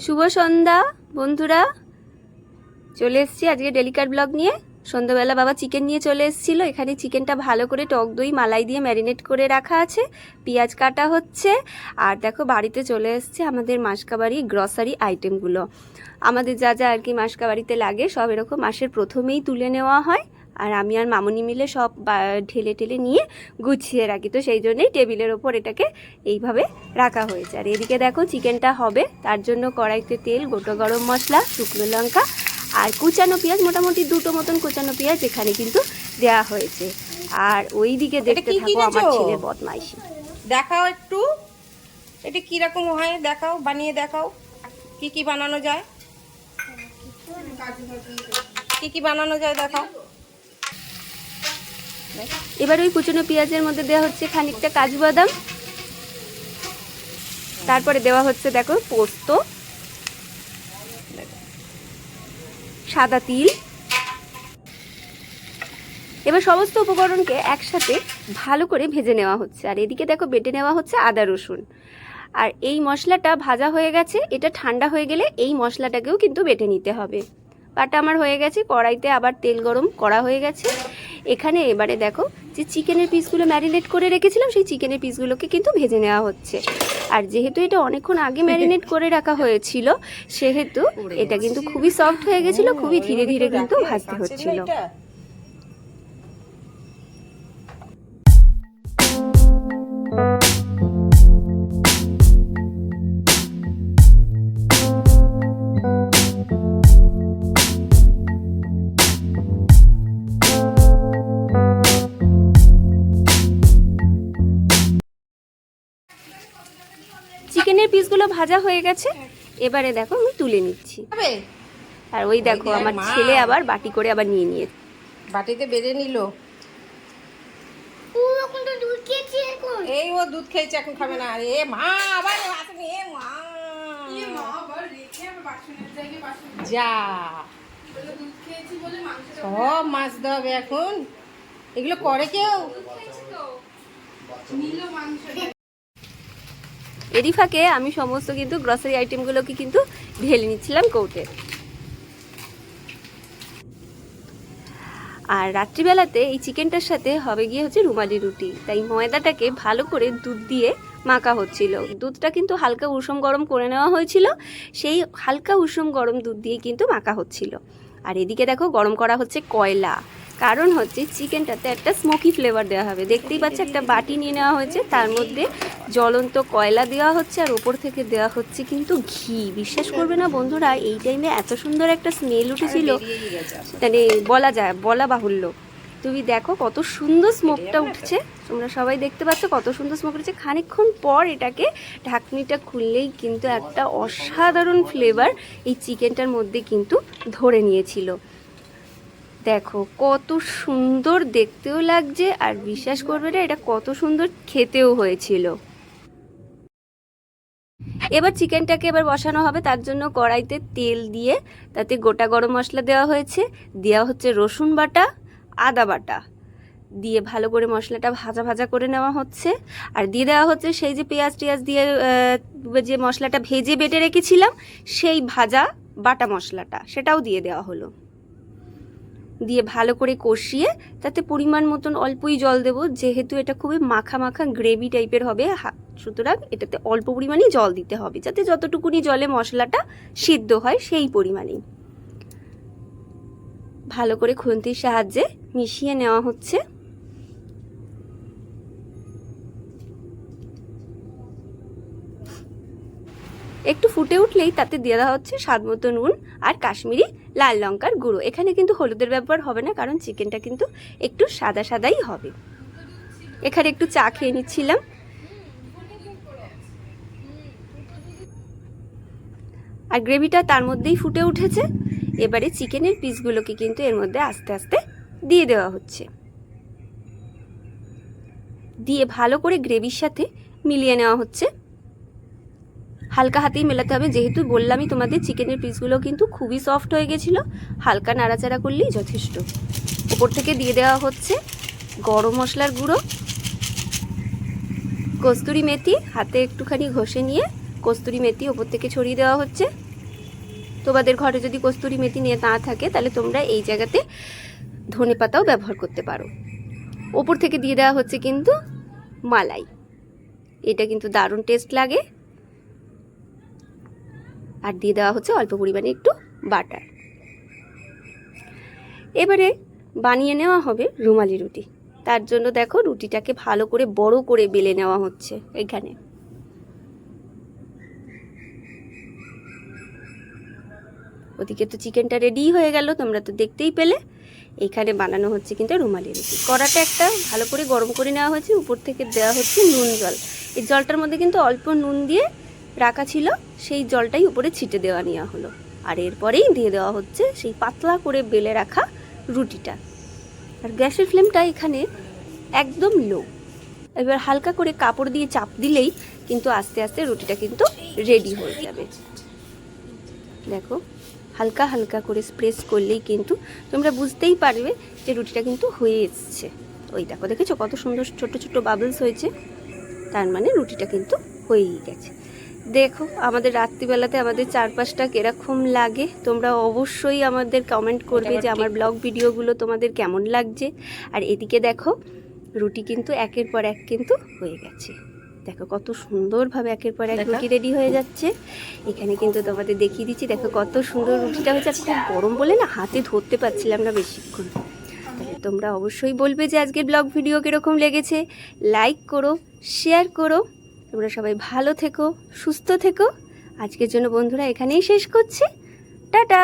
শুভ সন্ধ্যা বন্ধুরা, চলে এসেছি আজকে ডেলিকার ব্লগ নিয়ে। সন্ধ্যাবেলা বাবা চিকেন নিয়ে চলে এসেছিল। এখানে চিকেনটা ভালো করে টক দই মালাই দিয়ে ম্যারিনেট করে রাখা আছে, পেঁয়াজ কাটা হচ্ছে। আর দেখো বাড়িতে চলে এসেছে আমাদের মাসকাবাড়ি গ্রসারি আইটেমগুলো। আমাদের যা যা আর কি মাসকাবাড়িতে লাগে সব এরকম মাসের প্রথমেই তুলে নেওয়া হয়, আর আমি আর মামুনি মিলে সব ঢেলে ঢেলে নিয়ে গুছিয়ে রাখি। তো সেই জন্যই টেবিলের ওপর এটাকে এইভাবে রাখা হয়েছে। আর এদিকে দেখো চিকেনটা হবে, তার জন্য কড়াইতে তেল, গোটা গরম মশলা, শুকনো লঙ্কা আর কুচানো পেঁয়াজ, মোটামুটি দুটো মতন কুচানো পেঁয়াজ এখানে কিন্তু দেওয়া হয়েছে। আর ওই দিকে দেখতে থাকো আমার ছেলের বদমাইশি। দেখাও একটু, এটা কিরকম হয় দেখাও, বানিয়ে দেখাও কি কি বানানো যায়, কি কি বানানো যায় দেখাও। এবার ওই কুচনো পেঁয়াজের মধ্যে দেওয়া হচ্ছে খানিকটা কাজু বাদাম, তারপরে দেওয়া হচ্ছে দেখো পোস্ত, সাদা তিল। এবার সমস্ত উপকরণকে একসাথে ভালো করে ভেজে নেওয়া হচ্ছে। আর এদিকে দেখো বেটে নেওয়া হচ্ছে আদা রসুন। আর এই মশলাটা ভাজা হয়ে গেছে, এটা ঠান্ডা হয়ে গেলে এই মশলাটাকেও কিন্তু বেটে নিতে হবে। বাটা আমার হয়ে গেছে, কড়াইতে আবার তেল গরম করা হয়ে গেছে। এখানে এবারে দেখো যে চিকেনের পিসগুলো ম্যারিনেট করে রেখেছিলাম, সেই চিকেনের পিসগুলোকে কিন্তু ভেজে নেওয়া হচ্ছে। আর যেহেতু এটা অনেকক্ষণ আগে ম্যারিনেট করে রাখা হয়েছিল, সেহেতু এটা কিন্তু খুবই সফট হয়ে গেছিলো, খুবই ধীরে ধীরে কিন্তু ভাজতে হচ্ছিল। চিকেনের পিসগুলো ভাজা হয়ে গেছে, এবারে দেখো আমি তুলে নিচ্ছি। আর ওই দেখো আমার ছেলে আবার বাটি করে আবার নিয়ে নিয়ে বাটিতে বেড়ে নিল। এই ও দুধ খেয়েছে, এখন খাবে না। আরে মা আবার আসেনি, এ মা যা সব মাছ দেবে এখন, এগুলো করে কেউ? এরই ফাঁকে আমি সমস্ত কিন্তু গ্রসারি আইটেমগুলোকে কিন্তু ঢেলে নিচ্ছিলাম কৌটে। আর রাত্রিবেলাতে এই চিকেনটার সাথে হবে গিয়ে হচ্ছে রুমালি রুটি, তাই ময়দাটাকে ভালো করে দুধ দিয়ে মাখা হচ্ছিল। দুধটা কিন্তু হালকা উষুম গরম করে নেওয়া হয়েছিল, সেই হালকা উষুম গরম দুধ দিয়ে কিন্তু মাখা হচ্ছিল। আর এদিকে দেখো গরম করা হচ্ছে কয়লা, কারণ হচ্ছে চিকেনটাতে একটা স্মোকি ফ্লেভার দেওয়া হবে। দেখতেই পাচ্ছি একটা বাটি নিয়ে নেওয়া হয়েছে, তার মধ্যে জ্বলন্ত কয়লা দেওয়া হচ্ছে, আর ওপর থেকে দেওয়া হচ্ছে কিন্তু ঘি। বিশ্বাস করবে না বন্ধুরা, এই টাইমে এত সুন্দর একটা স্মেল উঠেছিল, মানে বলা বাহুল্য। তুমি দেখো কত সুন্দর স্মোকটা উঠছে, তোমরা সবাই দেখতে পাচ্ছ কত সুন্দর স্মোক উঠছে। খানিকক্ষণ পর এটাকে ঢাকনিটা খুললেই কিন্তু একটা অসাধারণ ফ্লেভার এই চিকেনটার মধ্যে কিন্তু ধরে নিয়েছিল। দেখো কত সুন্দর দেখতেও লাগছে, আর বিশ্বাস করবে না এটা কত সুন্দর খেতেও হয়েছিল। এবার চিকেনটাকে এবার বসানো হবে, তার জন্য কড়াইতে তেল দিয়ে তাতে গোটা গরম মশলা দেওয়া হয়েছে, দেওয়া হচ্ছে রসুন বাটা, আদা বাটা দিয়ে ভালো করে মশলাটা ভাজা ভাজা করে নেওয়া হচ্ছে। আর দিয়ে দেওয়া হচ্ছে সেই যে পেঁয়াজ টিয়াজ দিয়ে যে মশলাটা ভেজে বেটে রেখেছিলাম, সেই ভাজা বাটা মশলাটা সেটাও দিয়ে দেওয়া হলো। দিয়ে ভালো করে কষিয়ে তাতে পরিমাণ মতন অল্পই জল দেব, যেহেতু এটা খুবই মাখা মাখা গ্রেভি টাইপের হবে, সুতরাং এটাতে অল্প পরিমাণেই জল দিতে হবে, যাতে যতটুকুনি জলে মশলাটা সিদ্ধ হয় সেই পরিমাণেই। ভালো করে খুন্তির সাহায্যে মিশিয়ে নেওয়া হচ্ছে। একটু ফুটে উঠলেই তাতে দিয়ে দেওয়া হচ্ছে স্বাদ মতো নুন আর কাশ্মীরি লাল লঙ্কার গুঁড়ো। এখানে কিন্তু হলুদের ব্যবহার হবে না, কারণ চিকেনটা কিন্তু একটু সাদা সাদাই হবে। এখানে একটু চা খেয়ে নিচ্ছিলাম। আর গ্রেভিটা তার মধ্যেই ফুটে উঠেছে। এবারে চিকেনের পিসগুলোকে কিন্তু এর মধ্যে আস্তে আস্তে দিয়ে দেওয়া হচ্ছে, দিয়ে ভালো করে গ্রেভির সাথে মিলিয়ে নেওয়া হচ্ছে। হালকা হাতেই মেলাতে হবে, যেহেতু বললামই তোমাদের চিকেনের পিসগুলো কিন্তু খুবই সফট হয়ে গেছিলো, হালকা নাড়াচাড়া করলেই যথেষ্ট। ওপর থেকে দিয়ে দেওয়া হচ্ছে গরম মশলার গুঁড়ো, কস্তুরি মেথি, হাতে একটুখানি ঘষে নিয়ে কস্তুরি মেথি ওপর থেকে ছড়িয়ে দেওয়া হচ্ছে। তোমাদের ঘরে যদি কস্তুরি মেথি নিয়ে না থাকে তাহলে তোমরা এই জায়গাতে ধনেপাতাও ব্যবহার করতে পারো। ওপর থেকে দিয়ে দেওয়া হচ্ছে কিন্তু মালাই। এটা কিন্তু দারুণ টেস্ট লাগে। আর দিয়ে দেওয়া হচ্ছে অল্প পরিমাণে একটু বাটার। এবারে বানিয়ে নেওয়া হবে রুমালি রুটি। তার জন্য দেখো রুটিটাকে ভালো করে বড় করে বেলে নেওয়া হচ্ছে। এখানে ওদিকে তো চিকেনটা রেডি হয়ে গেল, তোমরা তো দেখতেই পেলে। এখানে বানানো হচ্ছে কিন্তু রুমালি রুটি। কড়াটা একটা ভালো করে গরম করে নেওয়া হয়েছে, উপর থেকে দেওয়া হচ্ছে নুন জল। এই জলটার মধ্যে কিন্তু অল্প নুন দিয়ে রাখা ছিল, সেই জলটাই উপরে ছিটে দেওয়া নেওয়া হলো। আর এরপরেই দিয়ে দেওয়া হচ্ছে সেই পাতলা করে বেলে রাখা রুটিটা। আর গ্যাসের ফ্লেমটা এখানে একদম লো। এবার হালকা করে কাপড় দিয়ে চাপ দিলেই কিন্তু আস্তে আস্তে রুটিটা কিন্তু রেডি হয়ে যাবে। দেখো হালকা হালকা করে স্প্রেস করলেই কিন্তু তোমরা বুঝতেই পারবে যে রুটিটা কিন্তু হয়ে এসছে। ওই দেখো, দেখেছো কত সুন্দর ছোট ছোট বাবলস হয়েছে, তার মানে রুটিটা কিন্তু হয়েই গেছে। দেখো আমাদের রাত্রিবেলাতে আমাদের চারপাশটা কিরকম লাগে, তোমরা অবশ্যই আমাদের কমেন্ট করবে যে আমার ব্লগ ভিডিওগুলো তোমাদের কেমন লাগছে। আর এদিকে দেখো রুটি কিন্তু একের পর এক কিন্তু হয়ে গেছে। দেখো কত সুন্দরভাবে একের পর এক রুটি রেডি হয়ে যাচ্ছে। এখানে কিন্তু তোমাদের দেখিয়ে দিচ্ছি, দেখো কত সুন্দর রুটিটা হয়েছে। আর খুব গরম বলে না হাতে ধরতে পারছিলাম না বেশিক্ষণ। তাহলে তোমরা অবশ্যই বলবে যে আজকের ব্লগ ভিডিও কীরকম লেগেছে। লাইক করো, শেয়ার করো। তোমরা সবাই ভালো থেকো, সুস্থ থেকো। আজকের জন্য বন্ধুরা এখানেই শেষ করছি। টাটা।